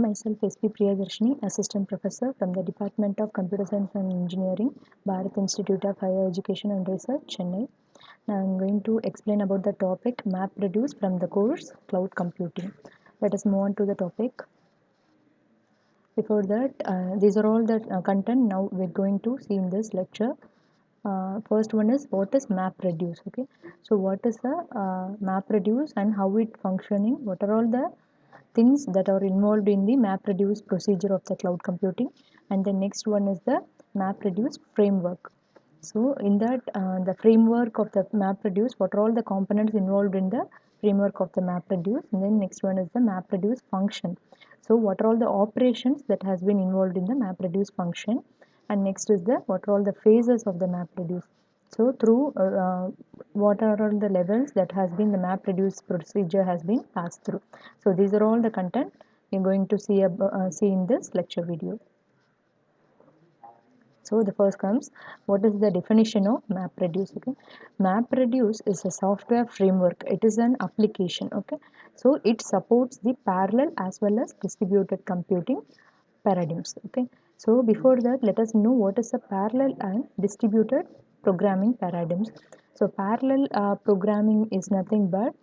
Myself SP Priyadarshini, Assistant Professor from the Department of Computer Science and Engineering, Bharat Institute of Higher Education and Research, Chennai. Now I am going to explain about the topic MapReduce from the course Cloud Computing. Let us move on to the topic. Before that, these are all the content now we're going to see in this lecture. First one is what is MapReduce. Okay, so what is the MapReduce and how it functioning? What are all the things that are involved in the MapReduce procedure of the cloud computing? And the next one is the MapReduce framework. So in that, the framework of the MapReduce, what are all the components involved in the framework of the MapReduce? And then next one is the MapReduce function. So what are all the operations that has been involved in the MapReduce function? And next is the what are all the phases of the MapReduce? So through what are all the levels that has been the MapReduce procedure has been passed through. So these are all the content you're going to see in this lecture video. So the first comes, what is the definition of MapReduce? Okay, MapReduce is a software framework. It is an application. Okay, so it supports the parallel as well as distributed computing paradigms. Okay, so before that, let us know what is a parallel and distributed programming paradigms. So parallel programming is nothing but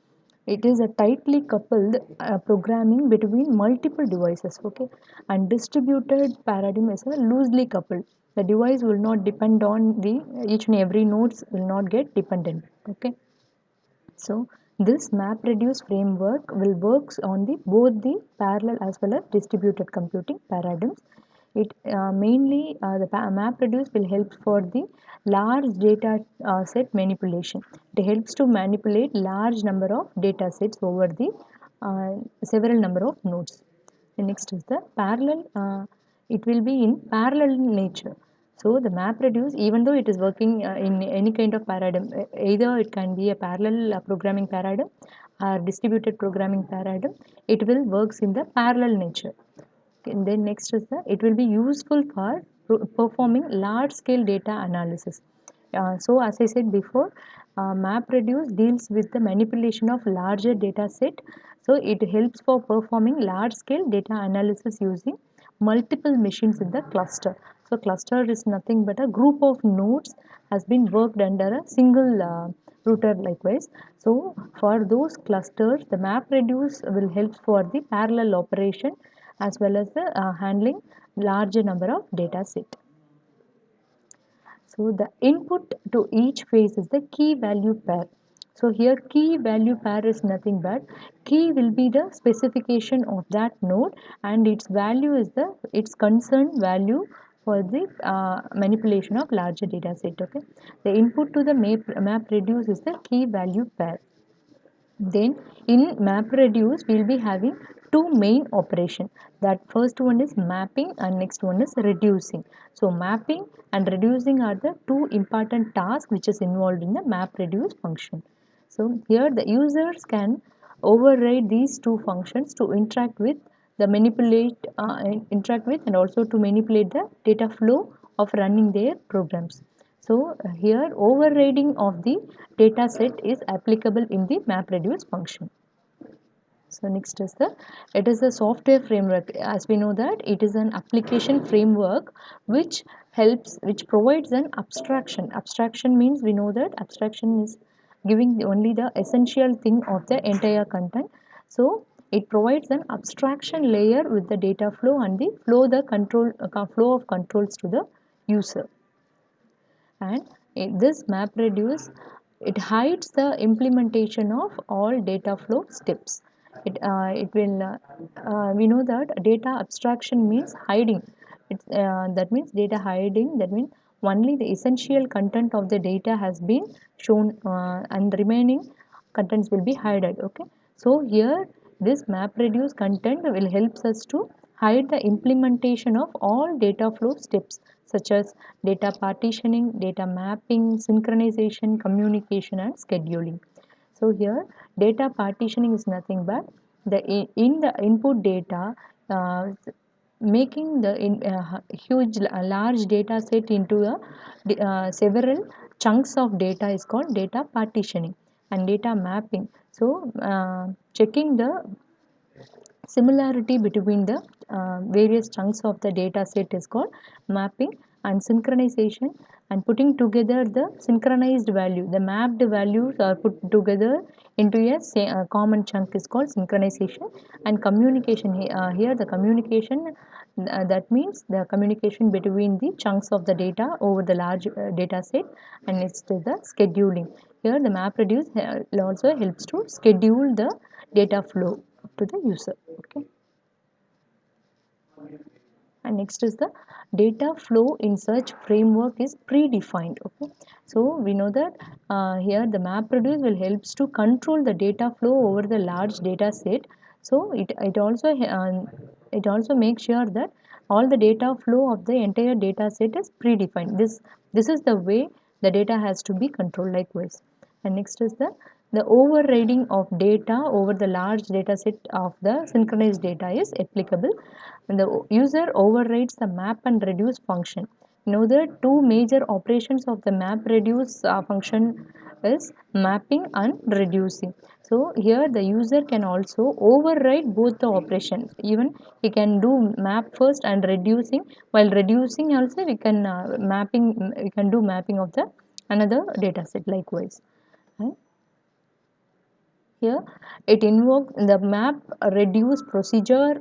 it is a tightly coupled programming between multiple devices. Okay, and distributed paradigm is a loosely coupled. The device will not depend on the each and every nodes will not get dependent. Okay, so this MapReduce framework will works on the both the parallel as well as distributed computing paradigms. It mainly the MapReduce will help for the large data set manipulation. It helps to manipulate large number of data sets over the several number of nodes. The next is the parallel. It will be in parallel nature. So the MapReduce, even though it is working in any kind of paradigm, either it can be a parallel programming paradigm or distributed programming paradigm, it will works in the parallel nature. And then next is the it will be useful for performing large scale data analysis. So as I said before, MapReduce deals with the manipulation of larger data set. So it helps for performing large scale data analysis using multiple machines in the cluster. So cluster is nothing but a group of nodes has been worked under a single router likewise. So for those clusters, the MapReduce will help for the parallel operation as well as the handling larger number of data set. So the input to each phase is the key value pair. So here key value pair is nothing but key will be the specification of that node and its value is the its concerned value for the manipulation of larger data set. Okay, the input to the MapReduce is the key value pair. Then in MapReduce we will be having two main operation. That first one is mapping and next one is reducing. So mapping and reducing are the two important tasks which is involved in the MapReduce function. So here the users can override these two functions to interact with the interact with and also to manipulate the data flow of running their programs. So here overriding of the data set is applicable in the MapReduce function. So next is it is a software framework. As we know that it is an application framework which which provides an abstraction. Abstraction means we know that abstraction is giving only the essential thing of the entire content. So it provides an abstraction layer with the data flow and the flow of controls to the user. And in this MapReduce, it hides the implementation of all data flow steps. It will we know that data abstraction means hiding. That means data hiding. That means only the essential content of the data has been shown and remaining contents will be hidden. Okay, so here this MapReduce content will helps us to hide the implementation of all data flow steps such as data partitioning, data mapping, synchronization, communication and scheduling. So here data partitioning is nothing but in the input data making the large data set into several chunks of data is called data partitioning and data mapping. So checking the similarity between the various chunks of the data set is called mapping, and synchronization and putting together the synchronized value. The mapped values are put together into a common chunk is called synchronization. And communication, here the communication, that means the communication between the chunks of the data over the large data set. And next is the scheduling. Here the MapReduce also helps to schedule the data flow to the user. Okay. And next is the data flow in search framework is predefined. Okay, so we know that here the MapReduce will helps to control the data flow over the large data set. So it also makes sure that all the data flow of the entire data set is predefined. This is the way the data has to be controlled likewise. And next is the overriding of data over the large data set of the synchronized data is applicable when the user overrides the map and reduce function. Now the two major operations of the map reduce function is mapping and reducing. So here the user can also override both the operations. Even he can do map first and reducing. While reducing also we can do mapping of the another data set likewise. Right? Here it involves the map reduce procedure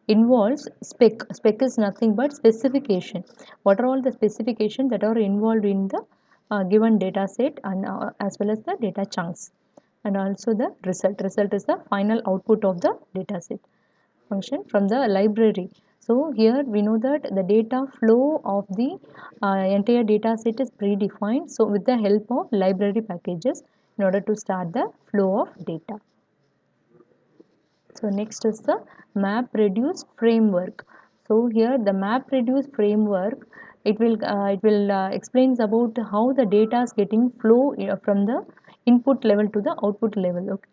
involves spec is nothing but specification. What are all the specifications that are involved in the given data set, and as well as the data chunks, and also the result is the final output of the data set function from the library. So here we know that the data flow of the entire data set is predefined. So with the help of library packages in order to start the flow of data. So next is the MapReduce framework. So here the MapReduce framework, it will explains about how the data is getting flow from the input level to the output level. Okay.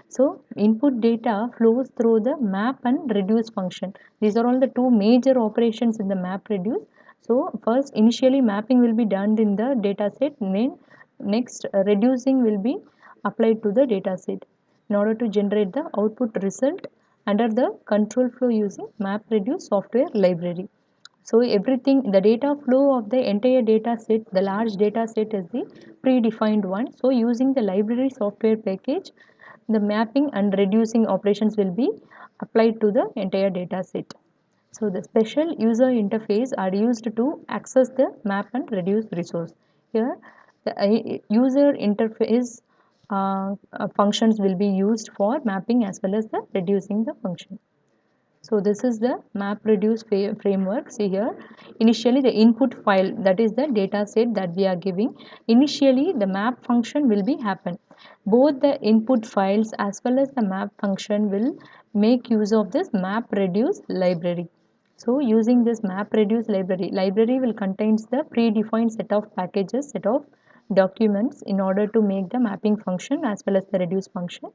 So input data flows through the map and reduce function. These are all the two major operations in the map reduce. So first initially mapping will be done in the data set, then next reducing will be applied to the data set in order to generate the output result under the control flow using MapReduce software library. So everything, the data flow of the entire data set, the large data set is the predefined one. So using the library software package, the mapping and reducing operations will be applied to the entire data set. So the special user interface are used to access the map and reduce resource. Here the user interface functions will be used for mapping as well as the reducing the function. So this is the MapReduce framework. See here, initially the input file, that is the data set that we are giving. Initially the map function will be happen. Both the input files as well as the map function will make use of this MapReduce library. So using this MapReduce library will contains the predefined set of packages, set of documents in order to make the mapping function as well as the reduce function.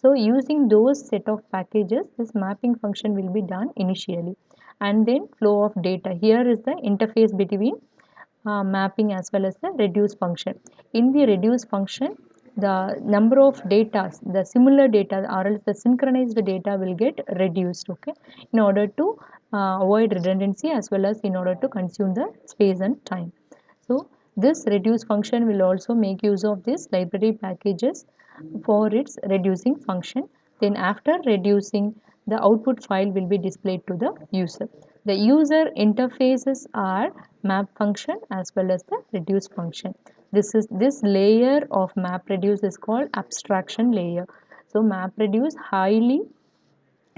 So using those set of packages, this mapping function will be done initially, and then flow of data. Here is the interface between mapping as well as the reduce function. In the reduce function, the number of data, the similar data or else the synchronized data will get reduced, okay, in order to avoid redundancy as well as in order to consume the space and time. So this reduce function will also make use of this library packages for its reducing function. Then after reducing, the output file will be displayed to the user. The user interfaces are map function as well as the reduce function. This layer of map reduce is called abstraction layer. So map reduce highly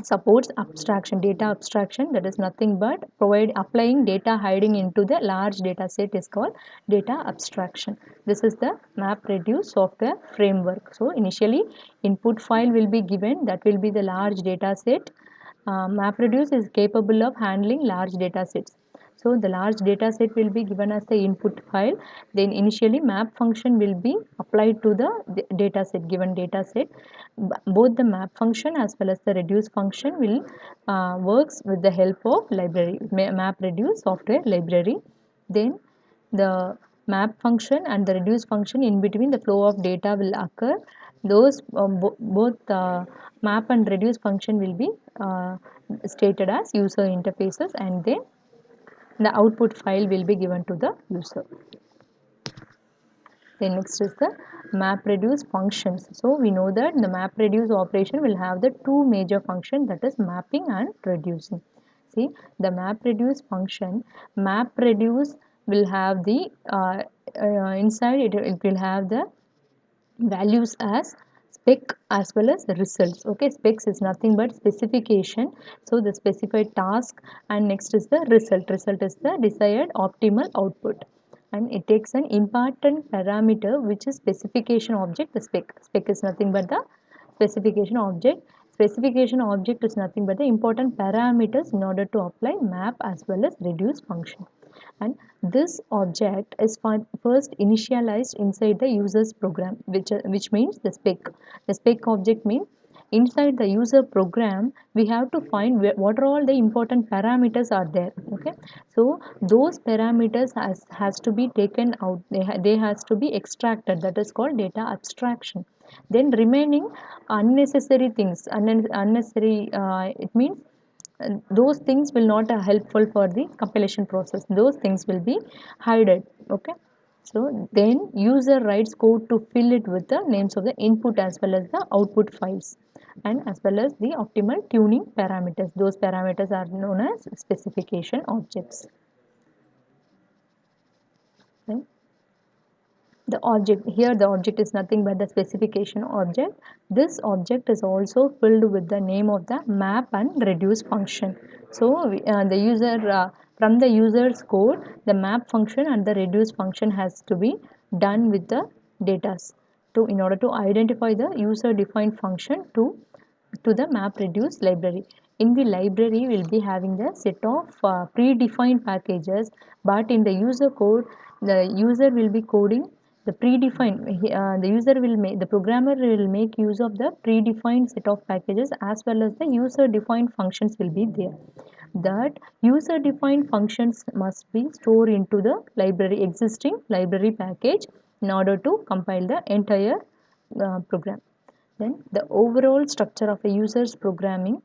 supports abstraction, data abstraction, that is nothing but provide applying data hiding into the large data set is called data abstraction. This is the MapReduce software framework. So initially input file will be given, that will be the large data set. MapReduce is capable of handling large data sets. So the large data set will be given as the input file. Then initially map function will be applied to the data set, given data set. Both the map function as well as the reduce function will works with the help of library, MapReduce software library. Then the map function and the reduce function, in between the flow of data will occur. Those both map and reduce function will be stated as user interfaces, and then the output file will be given to the user. Then next is the map reduce functions. So we know that the map reduce operation will have the two major functions, that is mapping and reducing. See, the map reduce function, map reduce will have the inside it will have the values as spec as well as the results. Okay, specs is nothing but specification, so the specified task, and next is the result is the desired optimal output, and it takes an important parameter which is specification object. The spec is nothing but the specification object. Specification object is nothing but the important parameters in order to apply map as well as reduce function. And this object is first initialized inside the user's program, which means the spec. The spec object means inside the user program we have to find what are all the important parameters are there. Okay, so those parameters has to be taken out, they has to be extracted, that is called data abstraction. Then remaining unnecessary things, unnecessary it means those things will not helpful for the compilation process, those things will be hidden. Okay, so then user writes code to fill it with the names of the input as well as the output files, and as well as the optimal tuning parameters. Those parameters are known as specification objects. Okay. The object, here the object is nothing but the specification object. This object is also filled with the name of the map and reduce function. So the user from the user's code, the map function and the reduce function has to be done with the data to in order to identify the user defined function to the map reduce library. In the library we will be having the set of predefined packages, but in the user code the user will be coding the predefined, the user will make, the programmer will make use of the predefined set of packages as well as the user defined functions will be there. That user defined functions must be stored into the library, existing library package, in order to compile the entire program. Then the overall structure of a user's program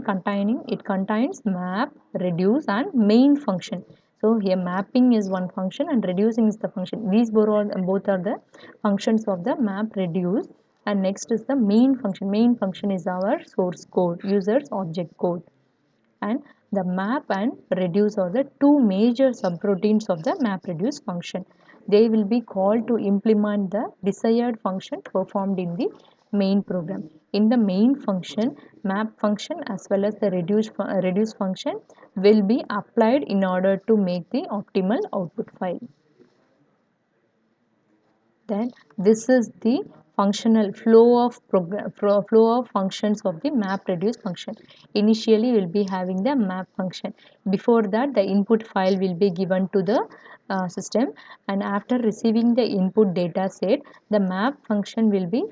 containing, it contains map, reduce and main function. So here mapping is one function and reducing is the function. These both are the functions of the map reduce. And next is the main function. Main function is our source code, user's object code. And the map and reduce are the two major subroutines of the map reduce function. They will be called to implement the desired function performed in the main program. In the main function, map function as well as the reduce function will be applied in order to make the optimal output file. Then this is the functional flow of flow of functions of the map reduce function. Initially we will be having the map function. Before that the input file will be given to the system, and after receiving the input data set, the map function will be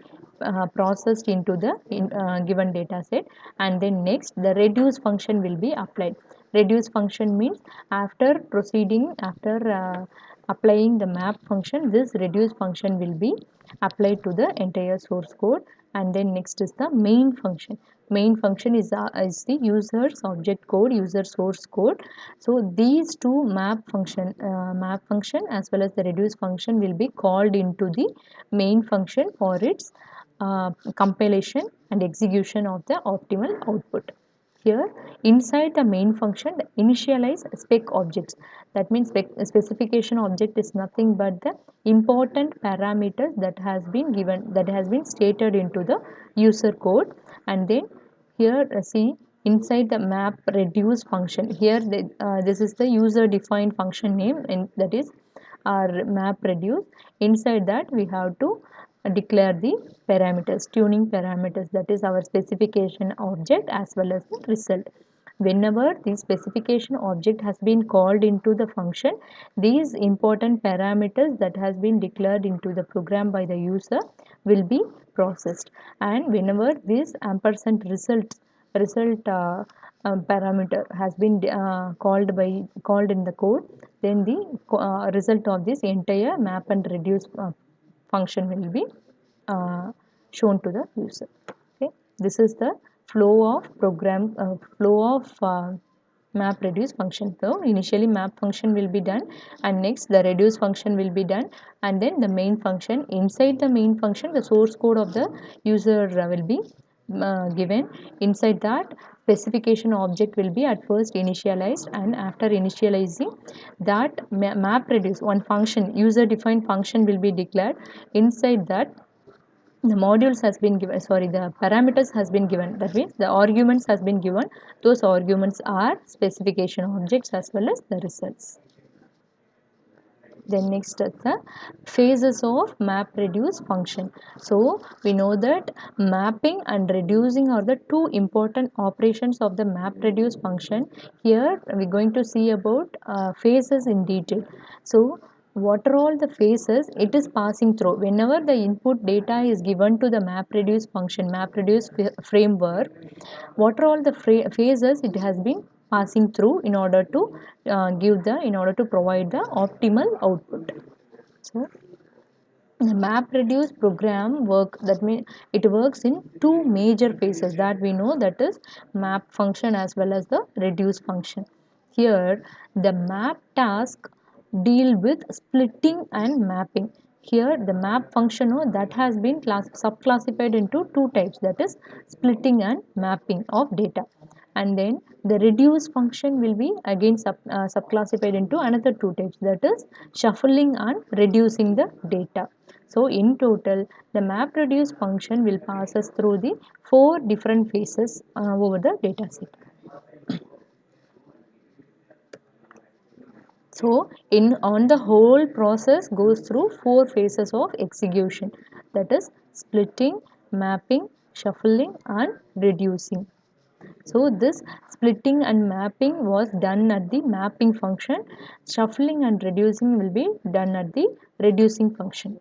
processed into the given data set, and then next the reduce function will be applied. Reduce function means after proceeding, after applying the map function, this reduce function will be applied to the entire source code. And then next is the main function. Main function is the user's object code, user source code. So these two map function as well as the reduce function will be called into the main function for its compilation and execution of the optimal output. Here inside the main function, the initialize spec objects, that means specification object is nothing but the important parameters that has been given, that has been stated into the user code. And then here see inside the map reduce function, here this is the user defined function name, and that is our map reduce. Inside that we have to declare the parameters, tuning parameters, that is our specification object as well as the result. Whenever the specification object has been called into the function, these important parameters that has been declared into the program by the user will be processed, and whenever this ampersand result result parameter has been called in the code, then the result of this entire map and reduce function will be shown to the user. Okay, this is the flow of map reduce function. So initially map function will be done, and next the reduce function will be done, and then the main function. Inside the main function, the source code of the user will be given. Inside that, specification object will be at first initialized, and after initializing that, map reduce one function, user defined function will be declared. Inside that, the modules has been given, sorry, the parameters has been given, that means the arguments has been given. Those arguments are specification objects as well as the results. Then next is the phases of map reduce function. So we know that mapping and reducing are the two important operations of the map reduce function. Here we are going to see about phases in detail. So what are all the phases it is passing through whenever the input data is given to the map reduce function, map reduce framework? What are all the phases it has been passing through in order to in order to provide the optimal output? So the map reduce program that means it works in two major phases that we know, that is map function as well as the reduce function. Here the map task deal with splitting and mapping. Here the map function that has been subclassified into two types, that is splitting and mapping of data, and then the reduce function will be again subclassified into another two types, that is shuffling and reducing the data. So in total, the map reduce function will pass us through the four different phases over the data set. So in on the whole process goes through four phases of execution, that is splitting, mapping, shuffling and reducing. So this splitting and mapping was done at the mapping function. Shuffling and reducing will be done at the reducing function.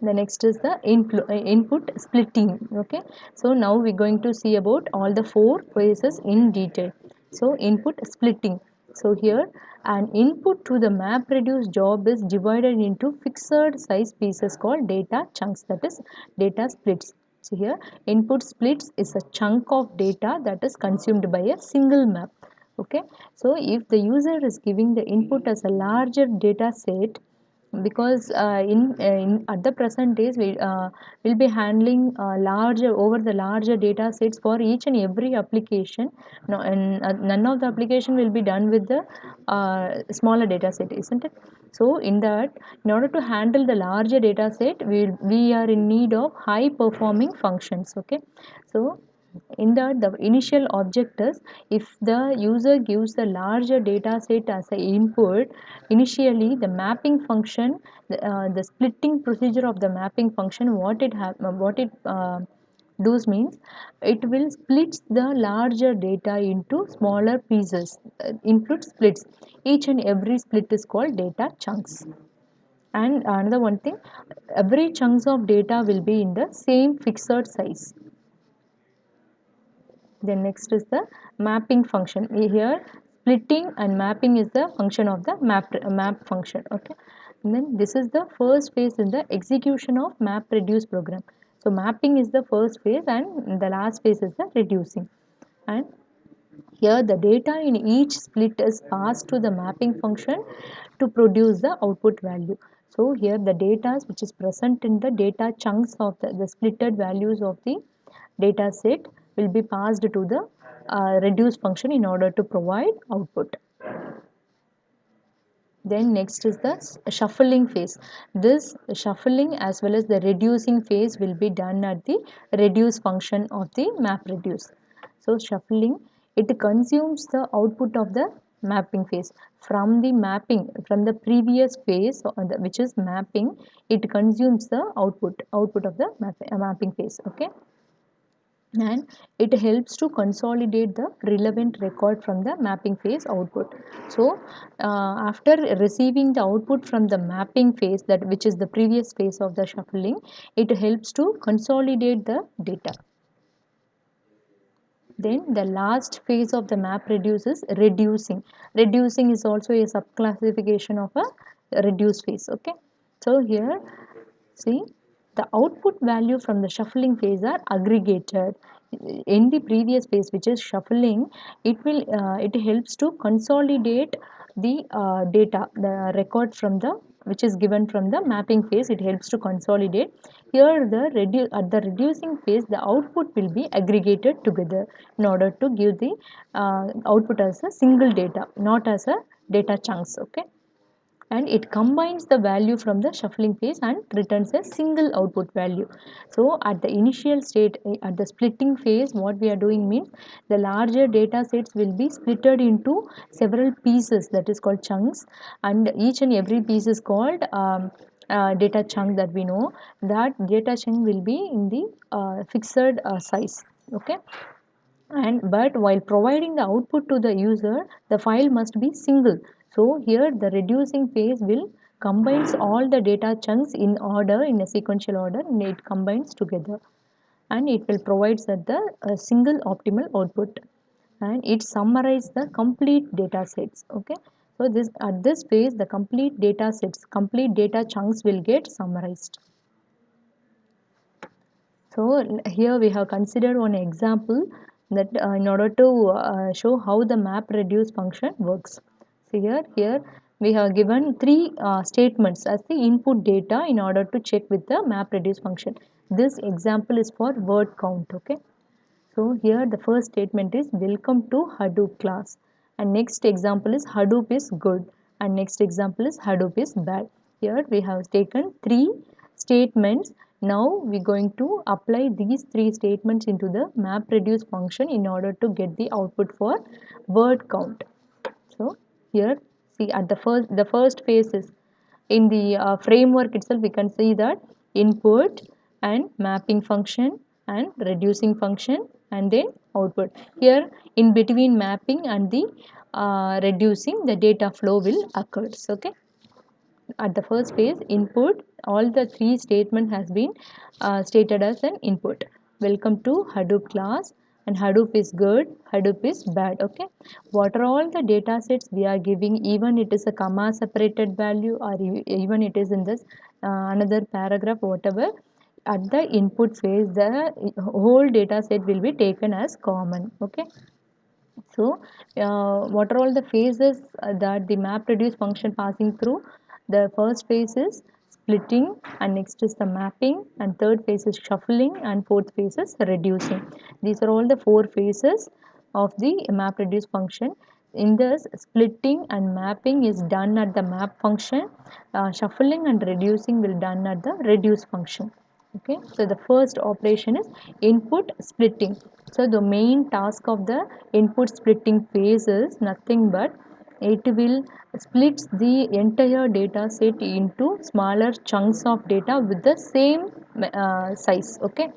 The next is the input splitting. Okay, so now we're going to see about all the four phases in detail. So input splitting. So here an input to the map reduce job is divided into fixed size pieces called data chunks, that is data splits. So here input splits is a chunk of data that is consumed by a single map. Okay, so if the user is giving the input as a larger data set, because in at the present days we will be handling larger data sets for each and every application. No, and none of the application will be done with the smaller data set, isn't it? So in that, in order to handle the larger data set, we are in need of high performing functions. Okay, so in that, the initial object is, if the user gives the larger data set as an input, initially the mapping function, the splitting procedure of the mapping function, what it does means, it will split the larger data into smaller pieces. Input splits, each and every split is called data chunks. And another one thing, every chunks of data will be in the same fixed size. Then next is the mapping function. Here splitting and mapping is the function of the map function. Okay, and then this is the first phase in the execution of map reduce program. So mapping is the first phase and the last phase is the reducing. And here the data in each split is passed to the mapping function to produce the output value. So here the data which is present in the data chunks of the splitted values of the data set will be passed to the reduce function in order to provide output. Then next is the shuffling phase. This shuffling as well as the reducing phase will be done at the reduce function of the map reduce. So shuffling, it consumes the output of the mapping phase. From the mapping, from the previous phase which is mapping, it consumes the output of the mapping phase. Okay, and it helps to consolidate the relevant record from the mapping phase output. So after receiving the output from the mapping phase, that which is the previous phase of the shuffling, it helps to consolidate the data. Then the last phase of the map reduce is reducing. Reducing is also a subclassification of a reduce phase. Okay. So here see the output value from the shuffling phase are aggregated. In the previous phase, which is shuffling, it helps to consolidate the data, the record from the which is given from the mapping phase. It helps to consolidate. Here at the reducing phase, the output will be aggregated together in order to give the output as a single data, not as a data chunks. Okay, and it combines the value from the shuffling phase and returns a single output value. So at the initial state, at the splitting phase, what we are doing means the larger data sets will be splitted into several pieces, that is called chunks, and each and every piece is called data chunk. That we know that data chunk will be in the fixed size. Okay, and but while providing the output to the user, the file must be single. So here the reducing phase will combines all the data chunks in order, in a sequential order, and it combines together, and it will provides at the single optimal output, and it summarize the complete data sets. Okay, so this at this phase the complete data sets, complete data chunks will get summarized. So here we have considered one example that in order to show how the map reduce function works. So here we have given three statements as the input data in order to check with the map reduce function. This example is for word count. Okay. So here the first statement is welcome to Hadoop class, and next example is Hadoop is good, and next example is Hadoop is bad. Here we have taken three statements. Now we are going to apply these three statements into the MapReduce function in order to get the output for word count. So here see at the first phase is in the framework itself. We can see that input and mapping function and reducing function and then output. Here in between mapping and the reducing, the data flow will occurs. Okay, at the first phase input, all the three statement has been stated as an input. Welcome to Hadoop class, and Hadoop is good, Hadoop is bad. Okay, what are all the data sets we are giving, even it is a comma separated value or even it is in this another paragraph, whatever, at the input phase the whole data set will be taken as common. Okay, so, what are all the phases that the map reduce function passing through? The first phase is splitting, and next is the mapping, and third phase is shuffling, and fourth phase is reducing. These are all the four phases of the map reduce function. In this, splitting and mapping is done at the map function, shuffling and reducing will done at the reduce function. Okay, so the first operation is input splitting. So the main task of the input splitting phase is nothing but it will splits the entire data set into smaller chunks of data with the same size. Okay,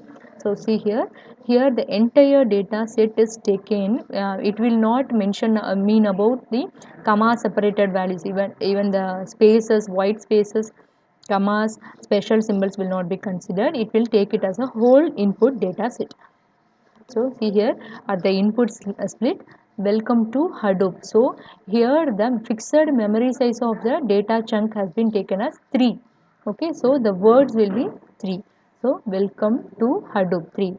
so see here the entire data set is taken. It will not mention mean about the comma separated values, even the spaces, white spaces, commas, special symbols will not be considered. It will take it as a whole input data set. So see here at the input split, welcome to Hadoop. So here the fixed memory size of the data chunk has been taken as 3. Okay, so the words will be 3. So welcome to Hadoop 3.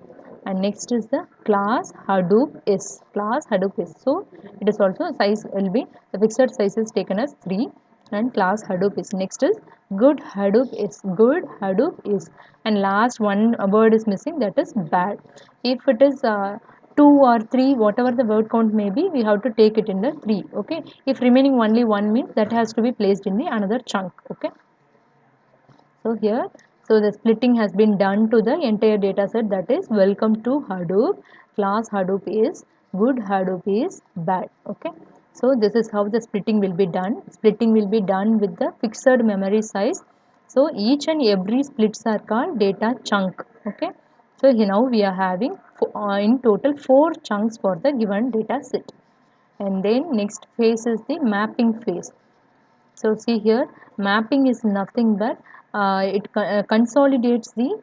And next is the class Hadoop is. Class Hadoop is. So it is also size will be the fixed size is taken as 3, and class Hadoop is. Next is good Hadoop is. Good Hadoop is. And last one word is missing, that is bad. If it is 2 or 3, whatever the word count may be, we have to take it in the 3. Okay, if remaining only 1 means that has to be placed in the another chunk. Okay, so here so the splitting has been done to the entire data set, that is welcome to Hadoop, class Hadoop is good, Hadoop is bad. Okay, so this is how the splitting will be done. Splitting will be done with the fixed memory size. So each and every splits are called data chunk. Okay, so here now we are having in total 4 chunks for the given data set. And then next phase is the mapping phase. So see here mapping is nothing but it consolidates the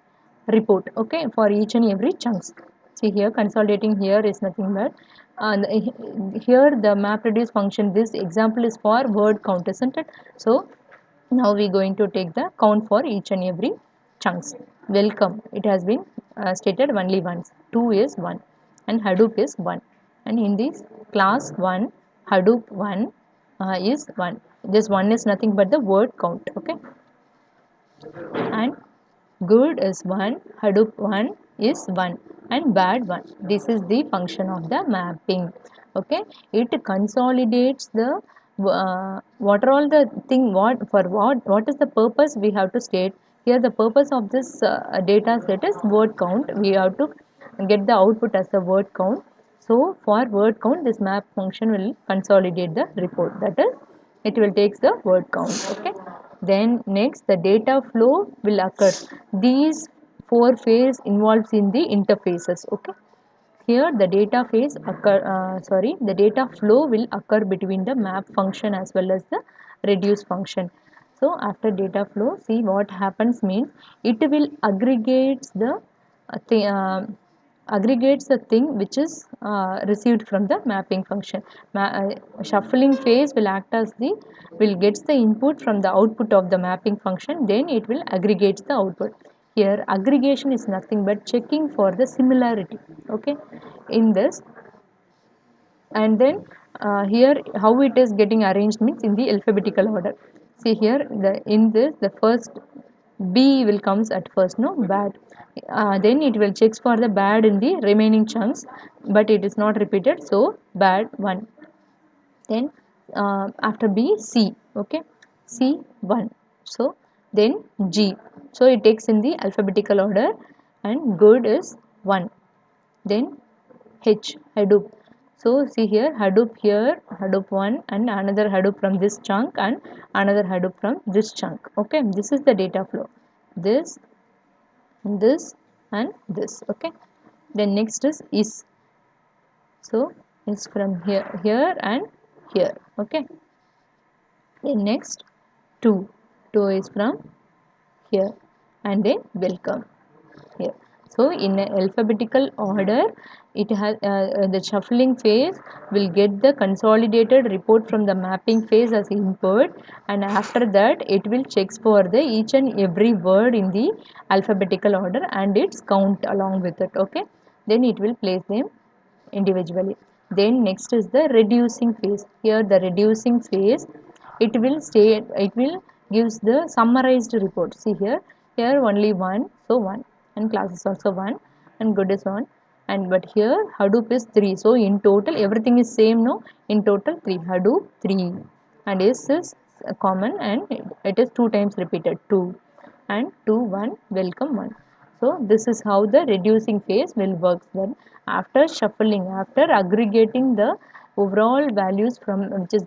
report, okay, for each and every chunks. See here, consolidating here is nothing but here the map reduce function. This example is for word count, isn't it? So now we are going to take the count for each and every chunks. Welcome, it has been stated only once. 2 is 1 and Hadoop is 1. And in this class 1, Hadoop 1 is 1. This 1 is nothing but the word count. Okay. And good is 1, Hadoop 1 is 1 and bad 1. This is the function of the mapping. Okay, it consolidates the what are all the thing, what is the purpose we have to state here. The purpose of this data set is word count. We have to get the output as a word count. So for word count, this map function will consolidate the report, that is it will take the word count. Okay, then next the data flow will occur. These four phases involves in the interfaces. Okay, here the data phase occur the data flow will occur between the map function as well as the reduce function. So after data flow, see what happens means it will aggregate the aggregates the thing which is received from the mapping function. Shuffling phase will act as the will gets the input from the output of the mapping function, then it will aggregate the output. Here aggregation is nothing but checking for the similarity. Okay, in this, and then here how it is getting arranged means in the alphabetical order. See here, the in this the first B will comes at first, no bad, then it will checks for the bad in the remaining chunks, but it is not repeated, so bad 1. Then after B, C. Okay, C 1. So then G, so it takes in the alphabetical order, and good is 1. Then H, Hadoop. So see here, Hadoop here, Hadoop 1 and another Hadoop from this chunk and another Hadoop from this chunk. Okay, this is the data flow. This and this. Okay. Then next is. So is from here and here. Okay. Then next 2. 2 is from here and then welcome here. So in alphabetical order, it has the shuffling phase will get the consolidated report from the mapping phase as input, and after that it will checks for the each and every word in the alphabetical order and its count along with it. Okay, then it will place them individually. Then next is the reducing phase. Here the reducing phase, it will gives the summarized report. See here only 1, so 1, and class is also 1 and good is 1, and but here Hadoop is 3. So in total everything is same, no, in total 3, Hadoop 3, and is common and it is 2 times repeated, 2 and 2 1 welcome 1. So this is how the reducing phase will work. Then after shuffling, after aggregating the overall values from which is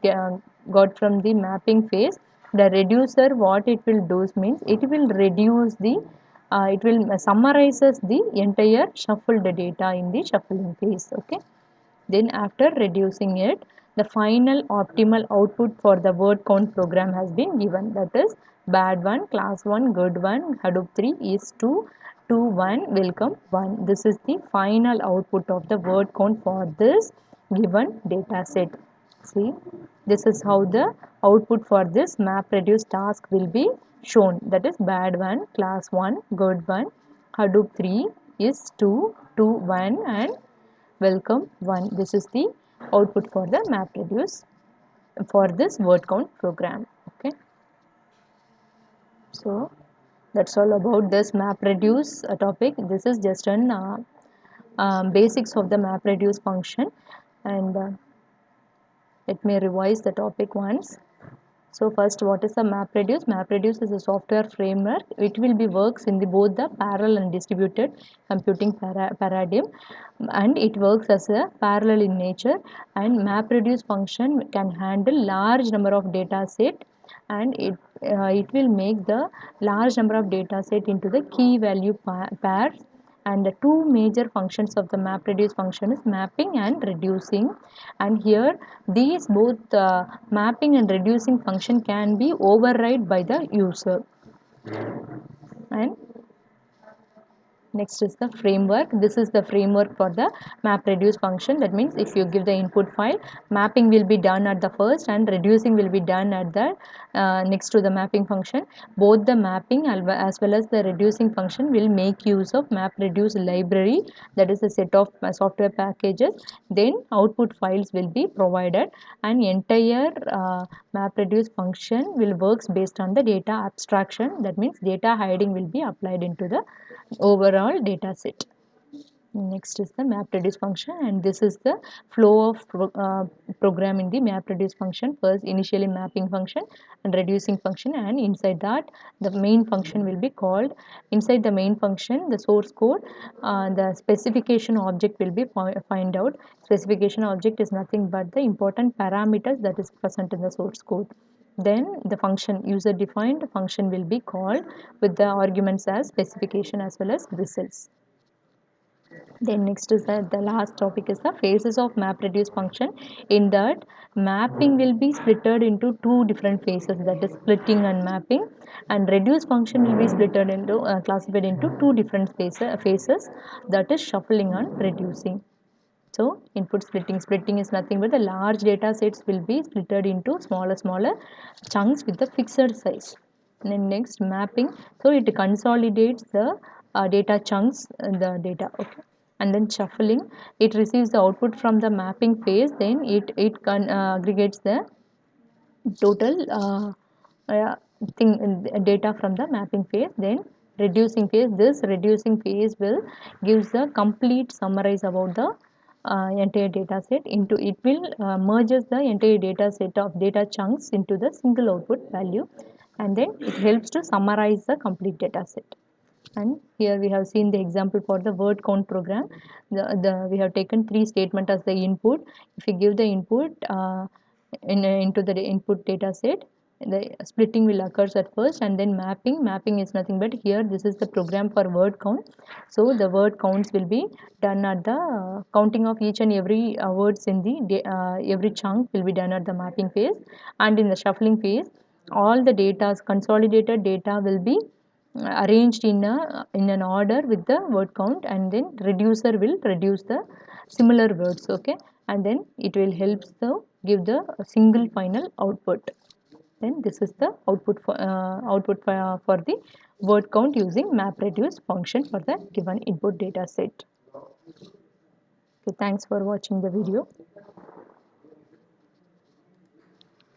got from the mapping phase, the reducer what it will do means it will reduce the it will summarizes the entire shuffled data in the shuffling phase. Okay, then after reducing it, the final optimal output for the word count program has been given, that is bad 1, class 1, good 1, Hadoop 3 is 2, 2 1, welcome 1. This is the final output of the word count for this given data set. See, this is how the output for this map reduce task will be shown, that is bad 1, class 1, good 1, Hadoop 3 is 2, 2 1 and welcome 1. This is the output for the map reduce for this word count program. Okay, so that's all about this map reduce topic. This is just an basics of the map reduce function, and let me revise the topic once. So first, what is the MapReduce? MapReduce is a software framework. It will be works in the both the parallel and distributed computing paradigm, and it works as a parallel in nature. And MapReduce function can handle large number of data set, and it will make the large number of data set into the key value pairs. And the two major functions of the MapReduce function is mapping and reducing, and here these both mapping and reducing function can be override by the user. And Next is the framework. This is the framework for the map reduce function. That means if you give the input file, mapping will be done at the first and reducing will be done at the next to the mapping function. Both the mapping as well as the reducing function will make use of map reduce library, that is a set of software packages. Then output files will be provided, and entire map reduce function will works based on the data abstraction. That means data hiding will be applied into the overall data set. Next is the map reduce function, and this is the flow of program in the map reduce function. First initially mapping function and reducing function, and inside that the main function will be called. Inside the main function, the source code, the specification object will be find out. Specification object is nothing but the important parameters that is present in the source code. Then the function, user defined function, will be called with the arguments as specification as well as results. Then next is the last topic is the phases of map reduce function. In that, mapping will be splitted into two different phases, that is splitting and mapping, and reduce function will be splitted into classified into two different phases, that is shuffling and reducing. So input splitting is nothing but the large data sets will be splitted into smaller chunks with the fixed size. And then next mapping, so it consolidates the data chunks in the data. Okay. And then shuffling, it receives the output from the mapping phase, then it aggregates the total thing data from the mapping phase. Then reducing phase, this reducing phase will gives the complete summarize about the entire data set. Into it will merges the entire data set of data chunks into the single output value, and then it helps to summarize the complete data set. And here we have seen the example for the word count program. We have taken three statement as the input. If you give the input into the input data set, the splitting will occurs at first, and then mapping is nothing but here this is the program for word count. So the word counts will be done at the counting of each and every words in the every chunk will be done at the mapping phase. And in the shuffling phase, all the data, consolidated data, will be arranged in an order with the word count, and then reducer will reduce the similar words. Okay. And then it will help to give the single final output. Then this is the output for the word count using map reduce function for the given input data set. Okay, thanks for watching the video.